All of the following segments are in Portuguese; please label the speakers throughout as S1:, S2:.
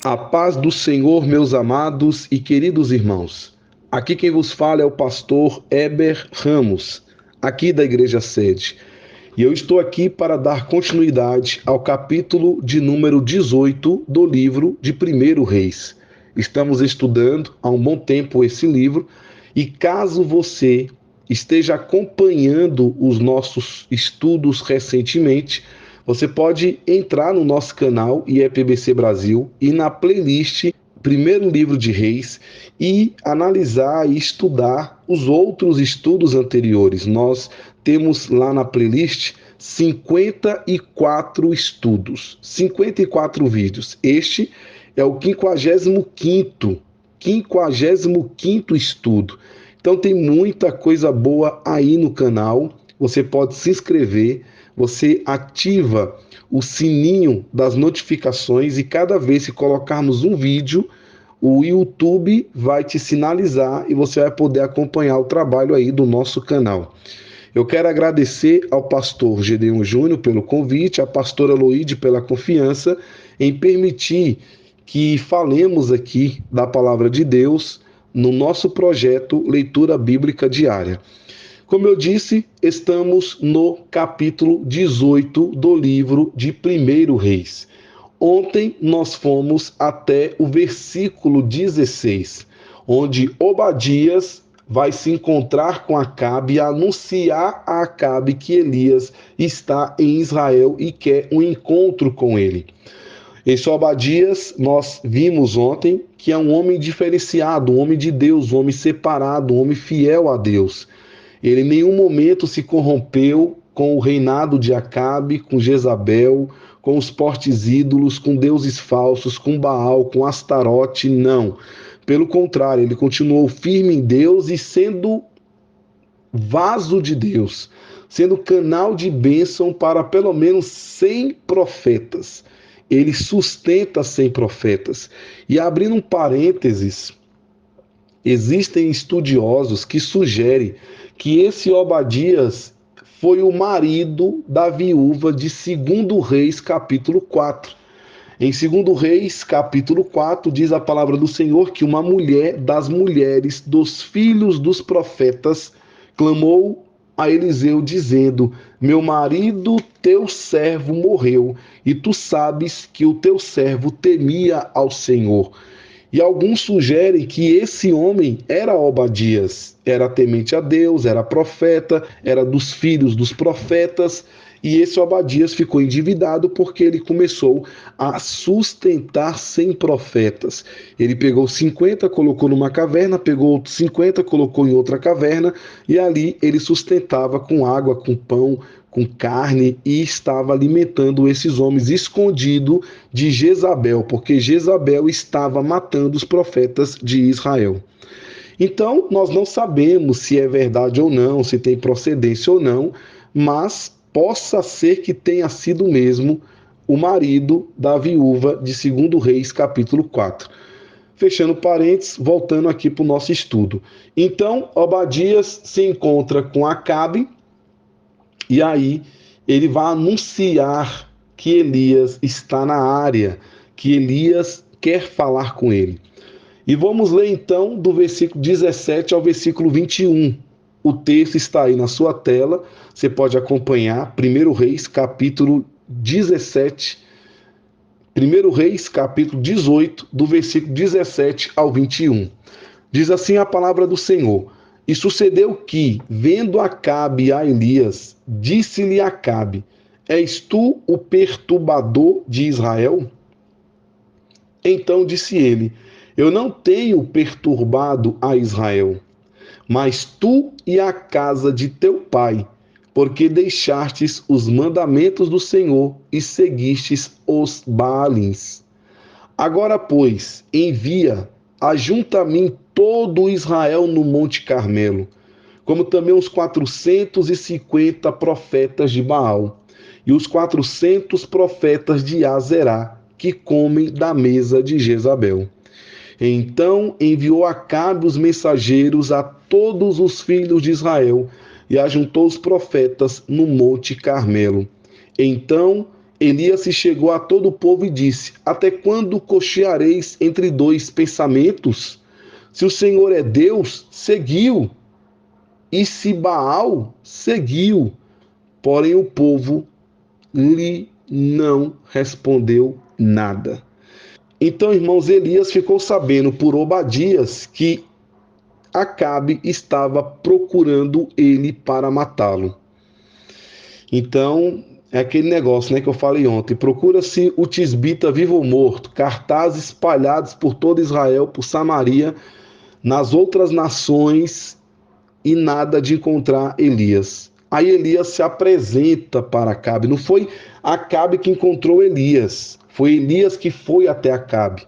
S1: A paz do Senhor, meus amados e queridos irmãos. Aqui quem vos fala é o pastor Heber Ramos, aqui da Igreja Sede. E eu estou aqui para dar continuidade ao capítulo de número 18 do livro de 1 Reis. Estamos estudando há um bom tempo esse livro e caso você esteja acompanhando os nossos estudos recentemente, você pode entrar no nosso canal IEPBC Brasil e na playlist Primeiro Livro de Reis e analisar e estudar os outros estudos anteriores. Nós temos lá na playlist 54 estudos, 54 vídeos. Este é o 55º estudo. Então tem muita coisa boa aí no canal. Você pode se inscrever, você ativa o sininho das notificações e cada vez que colocarmos um vídeo, o YouTube vai te sinalizar e você vai poder acompanhar o trabalho aí do nosso canal. Eu quero agradecer ao pastor Gedeon Júnior pelo convite, à pastora Loide pela confiança em permitir que falemos aqui da palavra de Deus no nosso projeto Leitura Bíblica Diária. Como eu disse, estamos no capítulo 18 do livro de 1 Reis. Ontem nós fomos até o versículo 16, onde Obadias vai se encontrar com Acabe e anunciar a Acabe que Elias está em Israel e quer um encontro com ele. Esse Obadias, nós vimos ontem que é um homem diferenciado, um homem de Deus, um homem separado, um homem fiel a Deus. Ele em nenhum momento se corrompeu com o reinado de Acabe, com Jezabel, com os postes ídolos, com deuses falsos, com Baal, com Astarote, não. Pelo contrário, ele continuou firme em Deus e sendo vaso de Deus, sendo canal de bênção para pelo menos 100 profetas. Ele sustenta 100 profetas. E abrindo um parênteses, existem estudiosos que sugerem que esse Obadias foi o marido da viúva de 2 Reis, capítulo 4. Em 2 Reis, capítulo 4, diz a palavra do Senhor que uma mulher das mulheres dos filhos dos profetas clamou a Eliseu dizendo: meu marido, teu servo, morreu, e tu sabes que o teu servo temia ao Senhor. E alguns sugerem que esse homem era Obadias, era temente a Deus, era profeta, era dos filhos dos profetas, e esse Obadias ficou endividado porque ele começou a sustentar 100 profetas. Ele pegou 50, colocou numa caverna, pegou outros 50, colocou em outra caverna, e ali ele sustentava com água, com pão, com carne, e estava alimentando esses homens escondido de Jezabel, porque Jezabel estava matando os profetas de Israel. Então, nós não sabemos se é verdade ou não, se tem procedência ou não, mas possa ser que tenha sido mesmo o marido da viúva de 2 Reis, capítulo 4. Fechando parênteses, voltando aqui para o nosso estudo. Então, Obadias se encontra com Acabe, e aí ele vai anunciar que Elias está na área, que Elias quer falar com ele. E vamos ler então do versículo 17 ao versículo 21. O texto está aí na sua tela, você pode acompanhar. 1 Reis, capítulo 17. 1 Reis, capítulo 18, do versículo 17 ao 21. Diz assim a palavra do Senhor: e sucedeu que, vendo Acabe a Elias, disse-lhe Acabe: és tu o perturbador de Israel? Então disse ele: eu não tenho perturbado a Israel, mas tu e a casa de teu pai, porque deixastes os mandamentos do Senhor e seguistes os Baalins. Agora, pois, envia, ajunta a mim todo Israel no Monte Carmelo, como também os 450 profetas de Baal, e os 400 profetas de Azerá, que comem da mesa de Jezabel. Então enviou Acabe os mensageiros a todos os filhos de Israel, e ajuntou os profetas no Monte Carmelo. Então Elias se chegou a todo o povo e disse: Até quando cocheareis entre dois pensamentos? Se o Senhor é Deus, seguiu, e se Baal, seguiu. Porém o povo lhe não respondeu nada. Então, irmãos, Elias ficou sabendo por Obadias que Acabe estava procurando ele para matá-lo. Então, é aquele negócio, né, que eu falei ontem. Procura-se o tisbita vivo ou morto, cartazes espalhados por todo Israel, por Samaria, nas outras nações, e nada de encontrar Elias. Aí Elias se apresenta para Acabe. Não foi Acabe que encontrou Elias, foi Elias que foi até Acabe.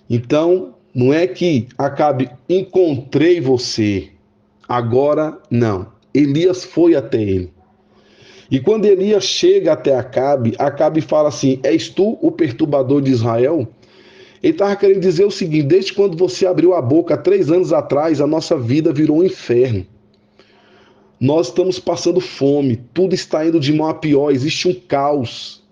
S1: Então, não é que Acabe, encontrei você, agora não. Elias foi até ele. E quando Elias chega até Acabe, Acabe fala assim: És tu o perturbador de Israel? Ele estava querendo dizer o seguinte: desde quando você abriu a boca 3 anos atrás, a nossa vida virou um inferno. Nós estamos passando fome, tudo está indo de mal a pior, existe um caos,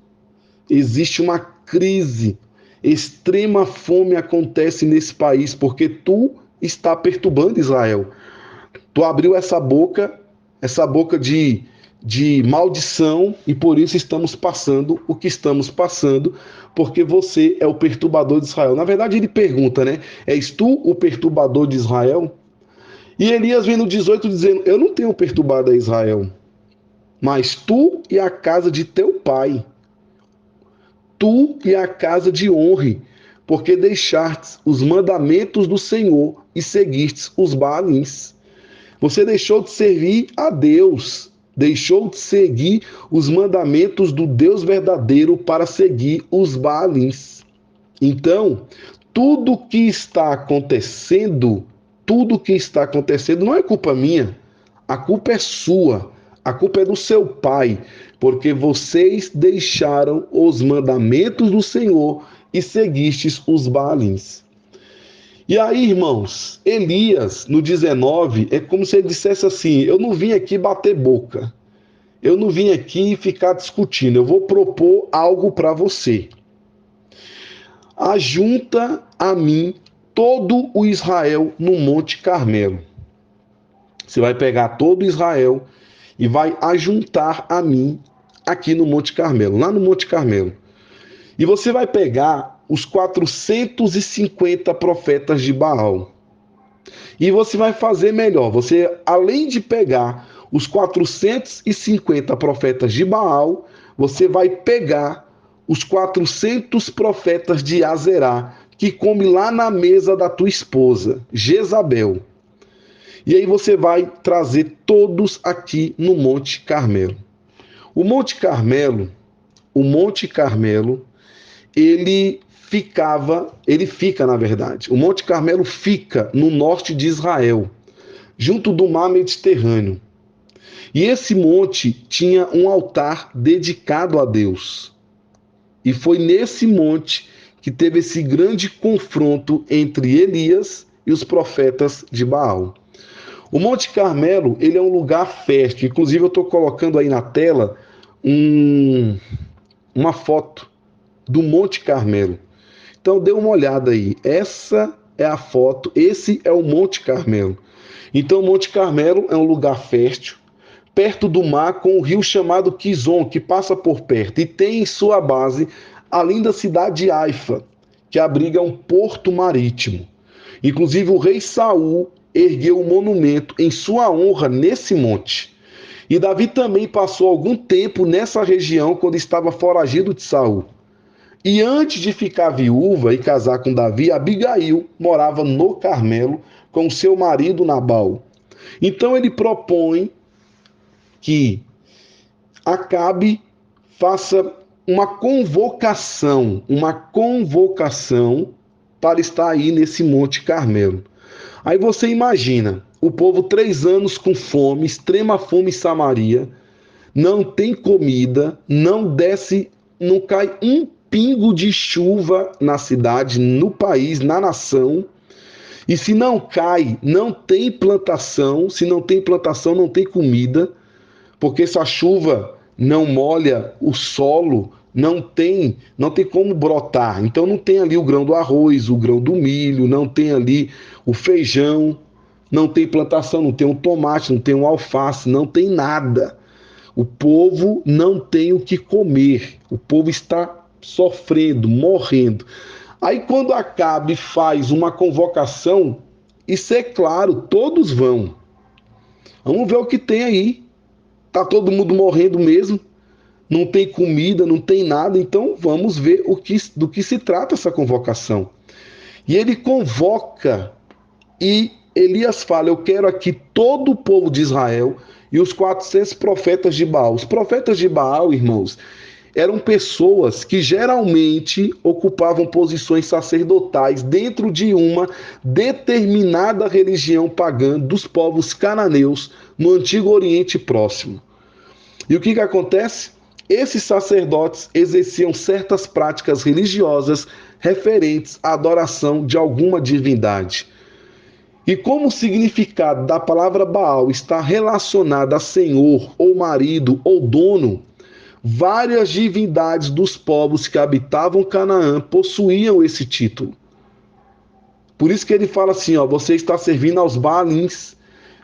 S1: existe uma crise, extrema fome acontece nesse país, porque tu está perturbando Israel. Tu abriu essa boca de maldição, e por isso estamos passando o que estamos passando, porque você é o perturbador de Israel. Na verdade, ele pergunta, né? És tu o perturbador de Israel? E Elias vem no 18 dizendo: Eu não tenho perturbado a Israel, mas tu e a casa de teu pai, tu e a casa de honre, porque deixastes os mandamentos do Senhor e seguistes os Baalins. Você deixou de servir a Deus, deixou de seguir os mandamentos do Deus verdadeiro para seguir os Baalins. Então, tudo que está acontecendo não é culpa minha, a culpa é sua, a culpa é do seu pai, porque vocês deixaram os mandamentos do Senhor e seguistes os Baalins. E aí, irmãos, Elias, no 19, é como se ele dissesse assim: eu não vim aqui bater boca, eu não vim aqui ficar discutindo, eu vou propor algo para você. Ajunta a mim todo o Israel no Monte Carmelo. Você vai pegar todo Israel e vai ajuntar a mim aqui no Monte Carmelo, lá no Monte Carmelo. E você vai pegar os 450 profetas de Baal. E você vai fazer melhor. Você, além de pegar os 450 profetas de Baal, você vai pegar os 400 profetas de Azerá, que come lá na mesa da tua esposa, Jezabel. E aí você vai trazer todos aqui no Monte Carmelo. O Monte Carmelo, ele fica, na verdade. O Monte Carmelo fica no norte de Israel, junto do mar Mediterrâneo. E esse monte tinha um altar dedicado a Deus. E foi nesse monte que teve esse grande confronto entre Elias e os profetas de Baal. O Monte Carmelo, ele é um lugar fértil. Inclusive, eu estou colocando aí na tela uma foto do Monte Carmelo. Então, dê uma olhada aí. Essa é a foto, esse é o Monte Carmelo. Então, o Monte Carmelo é um lugar fértil, perto do mar, com um rio chamado Quizon, que passa por perto, e tem em sua base a linda cidade de Haifa, que abriga um porto marítimo. Inclusive, o rei Saul ergueu um monumento em sua honra nesse monte. E Davi também passou algum tempo nessa região quando estava foragido de Saul. E antes de ficar viúva e casar com Davi, Abigail morava no Carmelo com seu marido Nabal. Então ele propõe que Acabe faça uma convocação para estar aí nesse Monte Carmelo. Aí você imagina, o povo 3 anos com fome, extrema fome em Samaria, não tem comida, não cai um pingo de chuva na cidade, no país, na nação. E se não cai, não tem plantação, se não tem plantação, não tem comida, porque se a chuva não molha o solo, não tem como brotar. Então não tem ali o grão do arroz, o grão do milho, não tem ali o feijão, não tem plantação, não tem um tomate, não tem um alface, não tem nada. O povo não tem o que comer. O povo está sofrendo, morrendo. Aí quando Acabe faz uma convocação, isso é claro, todos vão. Vamos ver o que tem aí. Tá todo mundo morrendo mesmo. Não tem comida, não tem nada. Então vamos ver do que se trata essa convocação. E ele convoca e Elias fala: eu quero aqui todo o povo de Israel e os 400 profetas de Baal. Os profetas de Baal, irmãos, eram pessoas que geralmente ocupavam posições sacerdotais dentro de uma determinada religião pagã dos povos cananeus no Antigo Oriente Próximo. E o que acontece? Esses sacerdotes exerciam certas práticas religiosas referentes à adoração de alguma divindade. E como o significado da palavra Baal está relacionado a senhor, ou marido, ou dono, várias divindades dos povos que habitavam Canaã possuíam esse título. Por isso que ele fala assim, ó, você está servindo aos Baalins,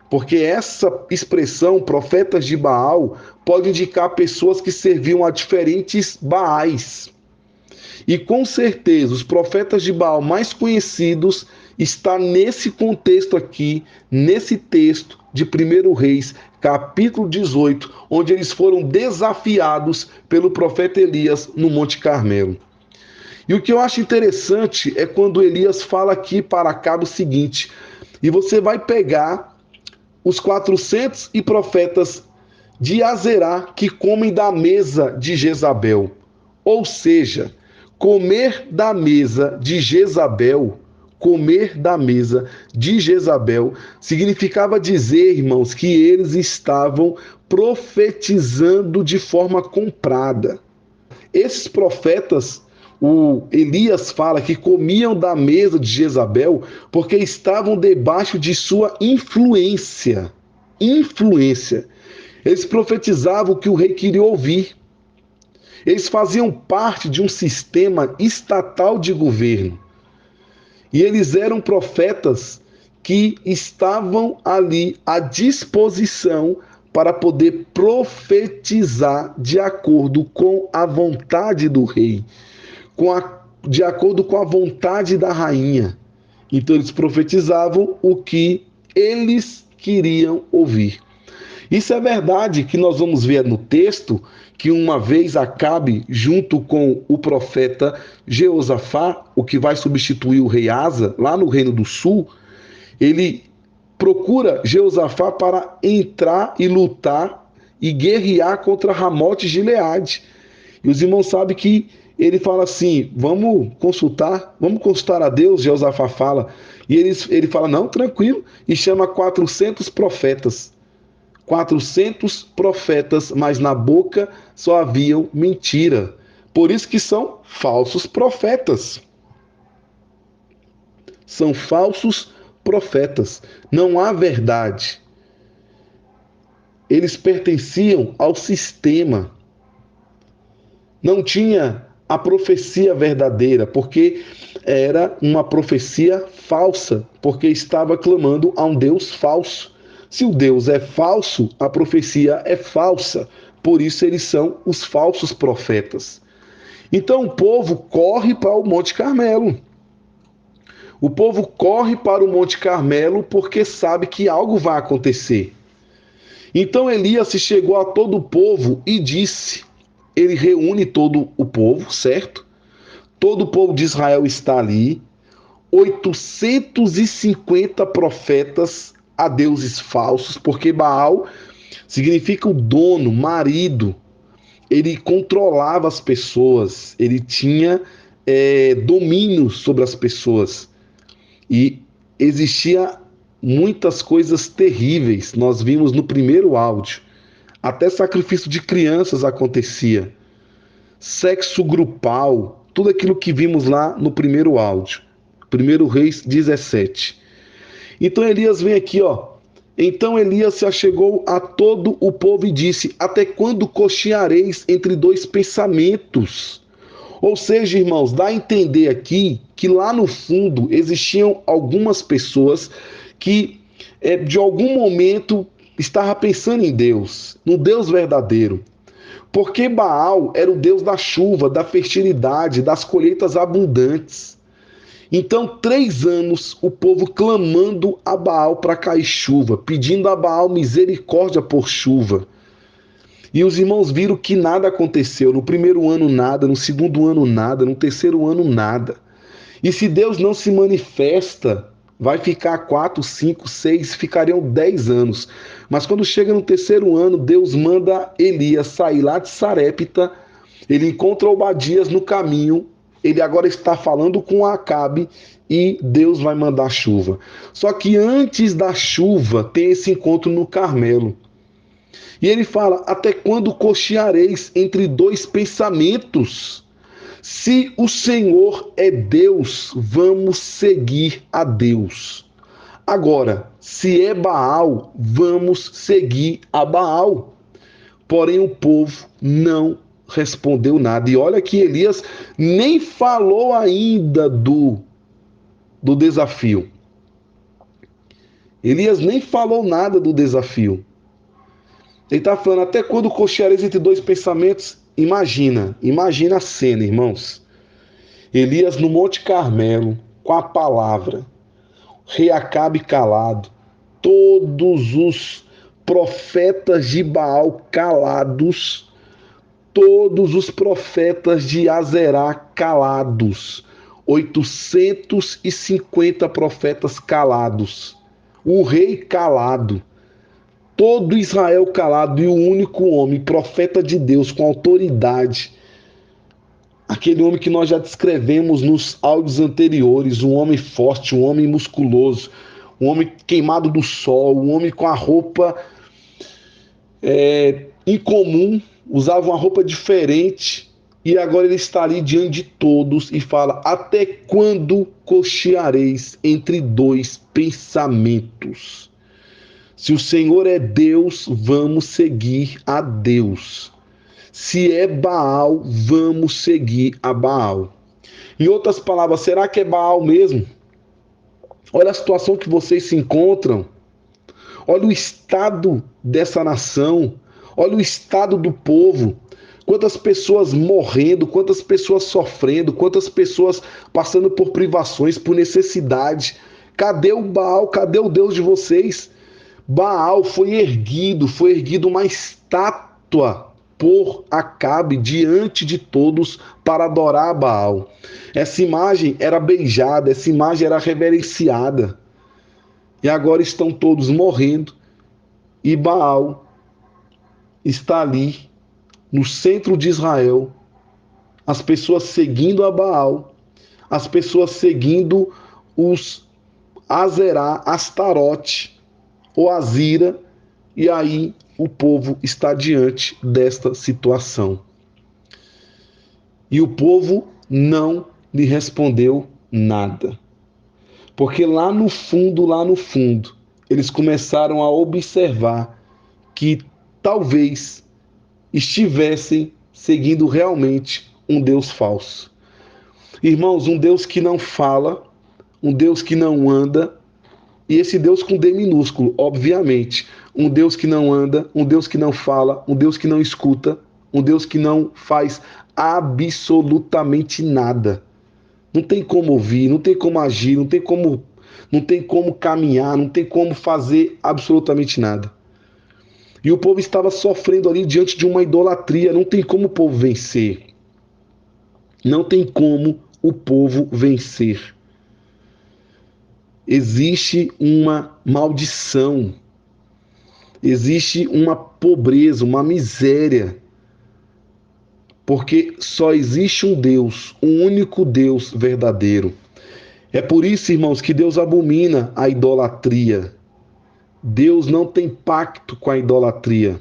S1: porque essa expressão, profetas de Baal, pode indicar pessoas que serviam a diferentes Baais. E com certeza, os profetas de Baal mais conhecidos está nesse contexto aqui, nesse texto de 1 Reis, capítulo 18, onde eles foram desafiados pelo profeta Elias no Monte Carmelo. E o que eu acho interessante é quando Elias fala aqui para Acabe o seguinte: e você vai pegar os 400 e profetas de Azerá que comem da mesa de Jezabel. Ou seja, comer da mesa de Jezabel, significava dizer, irmãos, que eles estavam profetizando de forma comprada. Esses profetas, o Elias fala que comiam da mesa de Jezabel porque estavam debaixo de sua influência. Eles profetizavam o que o rei queria ouvir. Eles faziam parte de um sistema estatal de governo. E eles eram profetas que estavam ali à disposição para poder profetizar de acordo com a vontade do rei, de acordo com a vontade da rainha. Então eles profetizavam o que eles queriam ouvir. Isso é verdade que nós vamos ver no texto que uma vez Acabe, junto com o profeta Jeosafá, o que vai substituir o rei Asa, lá no Reino do Sul, ele procura Jeosafá para entrar e lutar e guerrear contra Ramote de Gileade. E os irmãos sabem que ele fala assim, vamos consultar a Deus, Jeosafá fala. E ele fala, não, tranquilo, e chama 400 profetas. 400 profetas, mas na boca só haviam mentira. Por isso que são falsos profetas. São falsos profetas. Não há verdade. Eles pertenciam ao sistema. Não tinha a profecia verdadeira, porque era uma profecia falsa, porque estava clamando a um Deus falso. Se o Deus é falso, a profecia é falsa. Por isso eles são os falsos profetas. Então o povo corre para o Monte Carmelo. O povo corre para o Monte Carmelo porque sabe que algo vai acontecer. Então Elias se chegou a todo o povo e disse, ele reúne todo o povo, certo? Todo o povo de Israel está ali, 850 profetas a deuses falsos, porque Baal significa o dono, marido. Ele controlava as pessoas, ele tinha domínio sobre as pessoas. E existia muitas coisas terríveis, nós vimos no primeiro áudio. Até sacrifício de crianças acontecia. Sexo grupal, tudo aquilo que vimos lá no primeiro áudio. 1 Reis 17. Então Elias vem aqui, ó. Então Elias se achegou a todo o povo e disse: até quando cocheareis entre dois pensamentos? Ou seja, irmãos, dá a entender aqui que lá no fundo existiam algumas pessoas que de algum momento estavam pensando em Deus, no Deus verdadeiro. Porque Baal era o deus da chuva, da fertilidade, das colheitas abundantes. Então, 3 anos, o povo clamando a Baal para cair chuva, pedindo a Baal misericórdia por chuva. E os irmãos viram que nada aconteceu. No primeiro ano, nada. No segundo ano, nada. No terceiro ano, nada. E se Deus não se manifesta, vai ficar 4, 5, 6, ficariam 10 anos. Mas quando chega no terceiro ano, Deus manda Elias sair lá de Sarepta. Ele encontra Obadias no caminho. Ele agora está falando com Acabe e Deus vai mandar chuva. Só que antes da chuva tem esse encontro no Carmelo. E ele fala: até quando cocheareis entre dois pensamentos? Se o Senhor é Deus, vamos seguir a Deus. Agora, se é Baal, vamos seguir a Baal. Porém, o povo não respondeu nada. E olha que Elias nem falou ainda do desafio. Elias nem falou nada do desafio. Ele está falando: até quando cocheareis entre dois pensamentos? Imagina a cena, irmãos. Elias no Monte Carmelo, com a palavra, rei Acabe calado, todos os profetas de Baal calados, todos os profetas de Azerá calados, 850 profetas calados, o rei calado, todo Israel calado, e o único homem, profeta de Deus, com autoridade, aquele homem que nós já descrevemos nos áudios anteriores, um homem forte, um homem musculoso, um homem queimado do sol, um homem com a roupa incomum, usava uma roupa diferente, e agora ele está ali diante de todos e fala: até quando cocheareis entre dois pensamentos? Se o Senhor é Deus, vamos seguir a Deus. Se é Baal, vamos seguir a Baal. Em outras palavras, será que é Baal mesmo? Olha a situação que vocês se encontram. Olha o estado dessa nação. Olha o estado do povo. Quantas pessoas morrendo, quantas pessoas sofrendo, quantas pessoas passando por privações, por necessidade. Cadê o Baal? Cadê o Deus de vocês? Baal foi erguido uma estátua por Acabe diante de todos para adorar Baal. Essa imagem era beijada, essa imagem era reverenciada. E agora estão todos morrendo e Baal está ali no centro de Israel, as pessoas seguindo a Baal, as pessoas seguindo os Azerá, Astarote, ou Azira, e aí o povo está diante desta situação. E o povo não lhe respondeu nada. Porque lá no fundo, eles começaram a observar que talvez estivessem seguindo realmente um Deus falso. Irmãos, um Deus que não fala, um Deus que não anda, e esse Deus com D minúsculo, obviamente. Um Deus que não anda, um Deus que não fala, um Deus que não escuta, um Deus que não faz absolutamente nada. Não tem como ouvir, não tem como agir, não tem como caminhar, não tem como fazer absolutamente nada. E o povo estava sofrendo ali diante de uma idolatria. Não tem como o povo vencer. Não tem como o povo vencer. Existe uma maldição, existe uma pobreza, uma miséria, porque só existe um Deus, um único Deus verdadeiro. É por isso, irmãos, que Deus abomina a idolatria. Deus não tem pacto com a idolatria.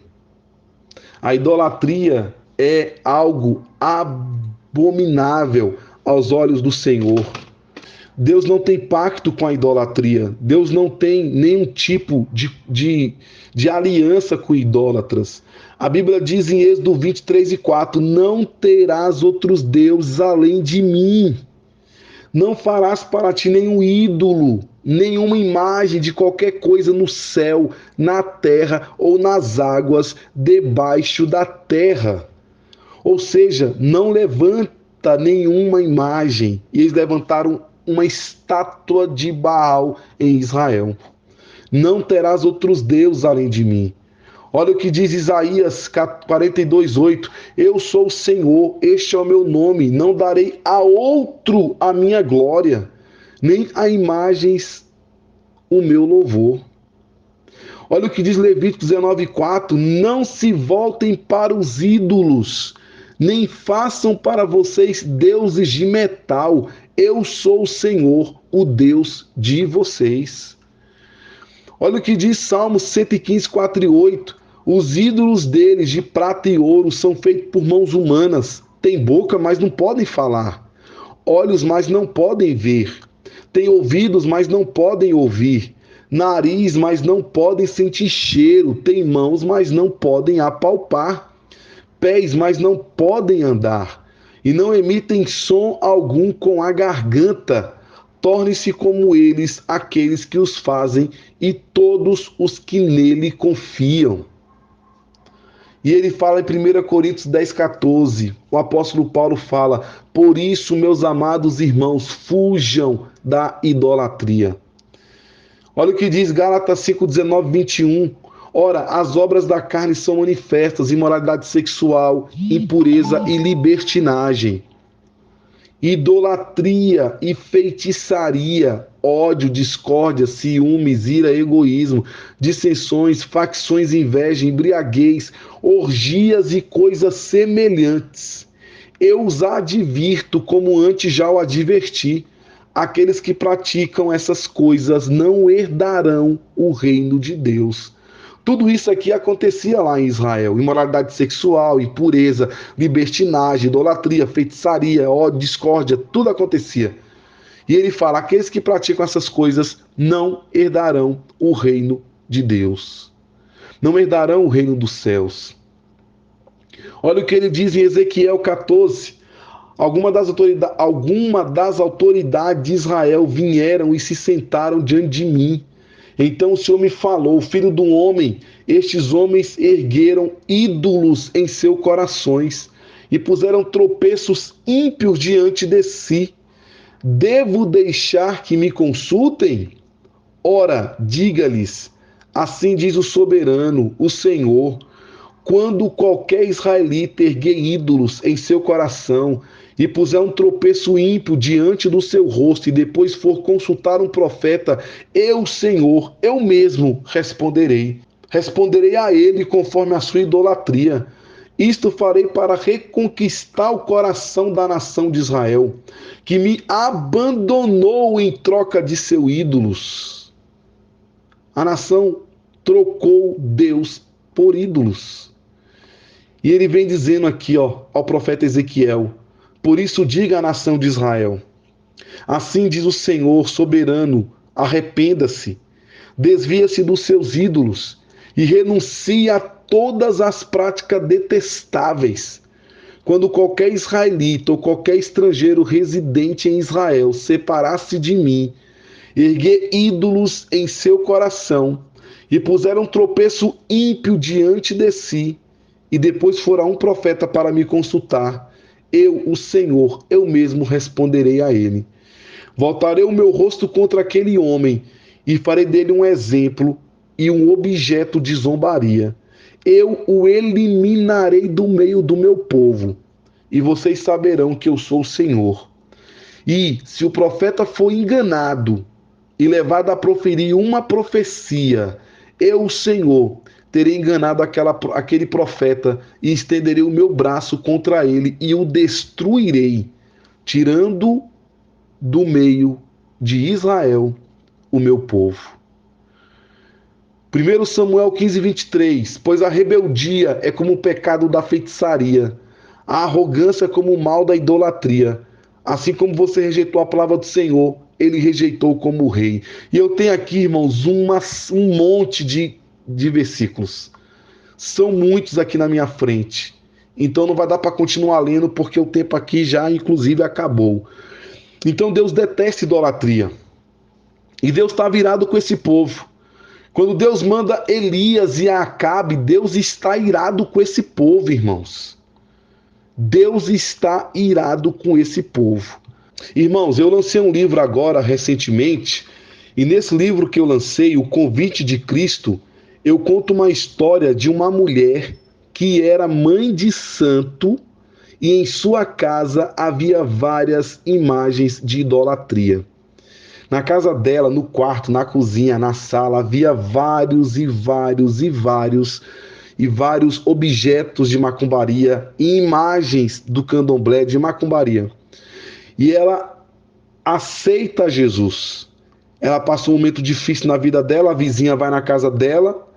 S1: A idolatria é algo abominável aos olhos do Senhor. Deus não tem pacto com a idolatria. Deus não tem nenhum tipo de aliança com idólatras. A Bíblia diz em Êxodo 23:4: não terás outros deuses além de mim. Não farás para ti nenhum ídolo, nenhuma imagem de qualquer coisa no céu, na terra ou nas águas debaixo da terra. Ou seja, não levanta nenhuma imagem. E eles levantaram uma estátua de Baal em Israel. Não terás outros deuses além de mim. Olha o que diz Isaías 42:8: eu sou o Senhor, este é o meu nome, não darei a outro a minha glória, nem a imagens o meu louvor. Olha o que diz Levítico 19:4: não se voltem para os ídolos, nem façam para vocês deuses de metal. Eu sou o Senhor, o Deus de vocês. Olha o que diz Salmos 115:4-8: os ídolos deles de prata e ouro são feitos por mãos humanas. Têm boca, mas não podem falar. Olhos, mas não podem ver. Têm ouvidos, mas não podem ouvir. Nariz, mas não podem sentir cheiro. Têm mãos, mas não podem apalpar. Pés, mas não podem andar. E não emitem som algum com a garganta. Torne-se como eles aqueles que os fazem e todos os que nele confiam. E ele fala em 1 Coríntios 10:14, o apóstolo Paulo fala: por isso, meus amados irmãos, fujam da idolatria. Olha o que diz Gálatas 5:19-21. Ora, as obras da carne são manifestas: imoralidade sexual, impureza e libertinagem, idolatria e feitiçaria, ódio, discórdia, ciúmes, ira, egoísmo, dissensões, facções, inveja, embriaguez, orgias e coisas semelhantes. Eu os advirto, como antes já o adverti: aqueles que praticam essas coisas não herdarão o reino de Deus. Tudo isso aqui acontecia lá em Israel: imoralidade sexual, impureza, libertinagem, idolatria, feitiçaria, ódio, discórdia, tudo acontecia. E ele fala: aqueles que praticam essas coisas não herdarão o reino de Deus. Não herdarão o reino dos céus. Olha o que ele diz em Ezequiel 14. Alguma das autoridades de Israel vieram e se sentaram diante de mim. Então o Senhor me falou: filho do homem, estes homens ergueram ídolos em seus corações e puseram tropeços ímpios diante de si. Devo deixar que me consultem? Ora, diga-lhes: assim diz o soberano, o Senhor: quando qualquer israelita erguer ídolos em seu coração e puser um tropeço ímpio diante do seu rosto e depois for consultar um profeta, eu, Senhor, eu mesmo responderei. Responderei a ele conforme a sua idolatria. Isto farei para reconquistar o coração da nação de Israel, que me abandonou em troca de seus ídolos. A nação trocou Deus por ídolos. E ele vem dizendo aqui, ao profeta Ezequiel: por isso diga à nação de Israel: assim diz o Senhor soberano, arrependa-se, desvia-se dos seus ídolos e renuncie a todas as práticas detestáveis. Quando qualquer israelita ou qualquer estrangeiro residente em Israel separar-se de mim, erguer ídolos em seu coração e puser um tropeço ímpio diante de si, e depois for a um profeta para me consultar, eu, o Senhor, eu mesmo responderei a ele. Voltarei o meu rosto contra aquele homem e farei dele um exemplo e um objeto de zombaria. Eu o eliminarei do meio do meu povo, e vocês saberão que eu sou o Senhor. E se o profeta for enganado e levado a proferir uma profecia, eu, o Senhor, terei enganado aquele profeta e estenderei o meu braço contra ele e o destruirei, tirando do meio de Israel o meu povo. 1 Samuel 15:23, pois a rebeldia é como o pecado da feitiçaria, a arrogância como o mal da idolatria. Assim como você rejeitou a palavra do Senhor, ele rejeitou como rei. E eu tenho aqui, irmãos, um monte de versículos. São muitos aqui na minha frente. Então não vai dar para continuar lendo, porque o tempo aqui já, inclusive, acabou. Então Deus detesta idolatria. E Deus está virado com esse povo. Quando Deus manda Elias e Acabe, Deus está irado com esse povo, irmãos. Deus está irado com esse povo. Irmãos, eu lancei um livro agora, recentemente, e nesse livro que eu lancei, O Convite de Cristo, eu conto uma história de uma mulher que era mãe de santo e em sua casa havia várias imagens de idolatria. Na casa dela, no quarto, na cozinha, na sala, havia vários objetos de macumbaria e imagens do candomblé de macumbaria. E ela aceita Jesus. Ela passou um momento difícil na vida dela, a vizinha vai na casa dela,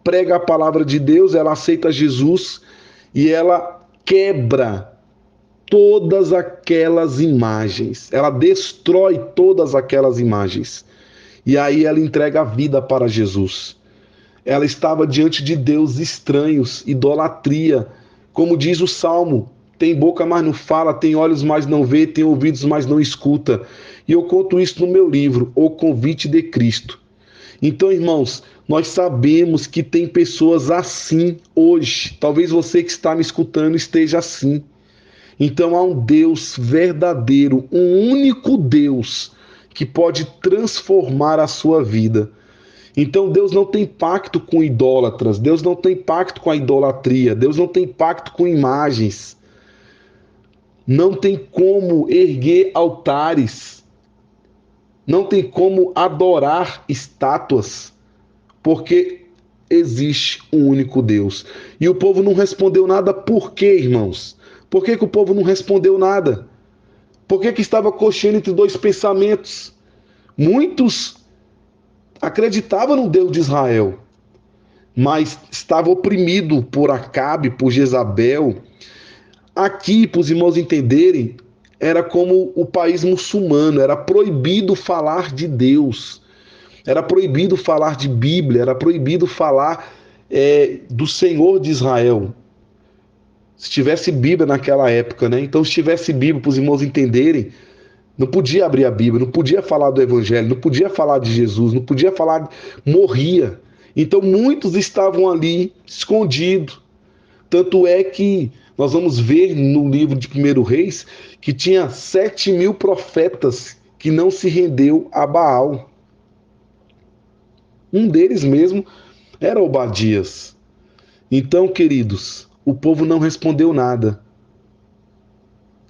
S1: prega a palavra de Deus, ela aceita Jesus e ela quebra todas aquelas imagens. Ela destrói todas aquelas imagens. E aí ela entrega a vida para Jesus. Ela estava diante de deuses estranhos, idolatria. Como diz o Salmo, tem boca, mas não fala, tem olhos, mas não vê, tem ouvidos, mas não escuta. E eu conto isso no meu livro, O Convite de Cristo. Então, irmãos, nós sabemos que tem pessoas assim hoje. Talvez você que está me escutando esteja assim. Então há um Deus verdadeiro, um único Deus que pode transformar a sua vida. Então Deus não tem pacto com idólatras, Deus não tem pacto com a idolatria, Deus não tem pacto com imagens. Não tem como erguer altares, não tem como adorar estátuas, porque existe um único Deus. E o povo não respondeu nada. Por quê, irmãos? Por que o povo não respondeu nada? Por que estava cocheando entre dois pensamentos? Muitos acreditavam no Deus de Israel, mas estava oprimido por Acabe, por Jezabel. Aqui, para os irmãos entenderem, era como o país muçulmano, era proibido falar de Deus, era proibido falar de Bíblia, era proibido falar do Senhor de Israel. Se tivesse Bíblia naquela época, né? Então, se tivesse Bíblia, para os irmãos entenderem, não podia abrir a Bíblia, não podia falar do Evangelho, não podia falar de Jesus, não podia falar, morria. Então, muitos estavam ali escondidos. Tanto é que nós vamos ver no livro de 1 Reis que tinha 7.000 profetas que não se rendeu a Baal. Um deles mesmo era Obadias. Então, queridos, o povo não respondeu nada.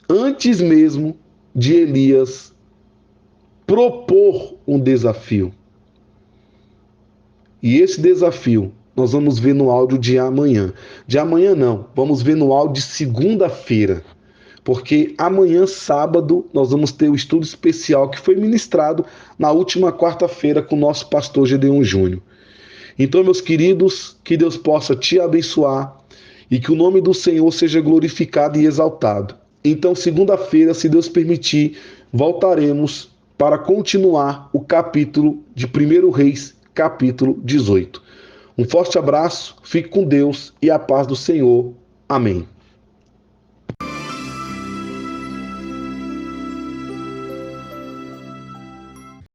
S1: Antes mesmo de Elias propor um desafio. E esse desafio nós vamos ver no áudio de amanhã. De amanhã não, vamos ver no áudio de segunda-feira. Porque amanhã, sábado, nós vamos ter o estudo especial que foi ministrado na última quarta-feira com o nosso pastor Gedeon Júnior. Então, meus queridos, que Deus possa te abençoar e que o nome do Senhor seja glorificado e exaltado. Então, segunda-feira, se Deus permitir, voltaremos para continuar o capítulo de 1 Reis, capítulo 18. Um forte abraço, fique com Deus e a paz do Senhor. Amém.